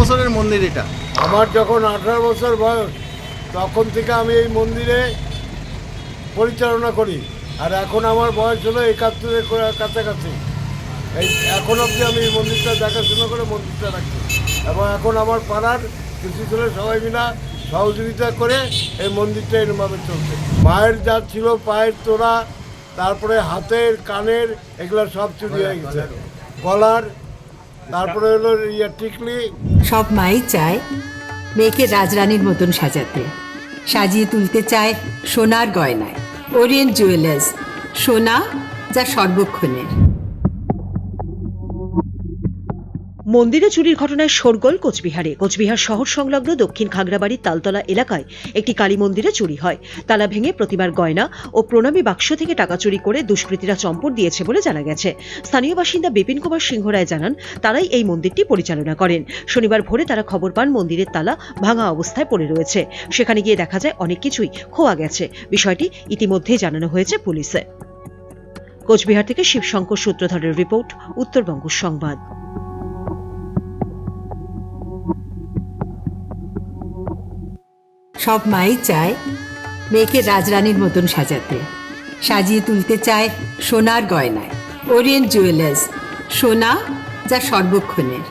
বছরের মন্দির এটা? আমার যখন 18 বছর বয়স তখন থেকে আমি এই মন্দিরে পরিচালনা করি। আর এখন আমার বয়স হলো 71-এর কাছাকাছি। এই এখন অবধি আমি এই মন্দিরটা দেখাশোনা করে মন্দিরটা রাখছি। এবং এখন আমার পাড়ার কিছু ছেলে সবাই মিলে সহযোগিতা করে এই মন্দিরটা এরমভাবে চলছে। মায়ের যা ছিল পায়ের তোড়া, তারপরে হাতের কানের এগুলো সব চুরি হয়ে গেছে, গলার, তারপরে হলো টিকলি। সব মাই চায় মেয়েকে রাজরানীর মতন সাজাতে, সাজিয়ে তুলতে চায় সোনার গয়নায়। ওরিয়েন্ট জুয়েলার্স, সোনা যা সর্বক্ষণের। মন্দিরে চুরির ঘটনায় শোরগোল কোচবিহারে। কোচবিহার শহর সংলগ্ন দক্ষিণ খাগড়াবাড়ির তালতলা এলাকায় একটি কালী মন্দিরে চুরি হয়। তালা ভেঙে প্রতিমার গয়না ও প্রণামী বাক্স থেকে টাকা চুরি করে দুষ্কৃতীরা চম্পট দিয়েছে বলে জানা গেছে। স্থানীয় বাসিন্দা বিপিন কুমার সিংহ রায় জানান, তারাই এই মন্দিরটি পরিচালনা করেন। শনিবার ভোরে তারা খবর পান মন্দিরের তালা ভাঙা অবস্থায় পড়ে রয়েছে। সেখানে গিয়ে দেখা যায় অনেক কিছুই খোয়া গেছে। বিষয়টি ইতিমধ্যেই জানানো হয়েছে পুলিশে। কোচবিহার থেকে শিবশঙ্কর সূত্রধরের রিপোর্ট, উত্তরবঙ্গ সংবাদ। সব মাই চায় মেয়েকে রাজরানীর মতন সাজাতে, সাজিয়ে তুলতে চায় সোনার গয়নায়। ওরিয়েন্ট জুয়েলার্স, সোনা যা সর্বক্ষণের।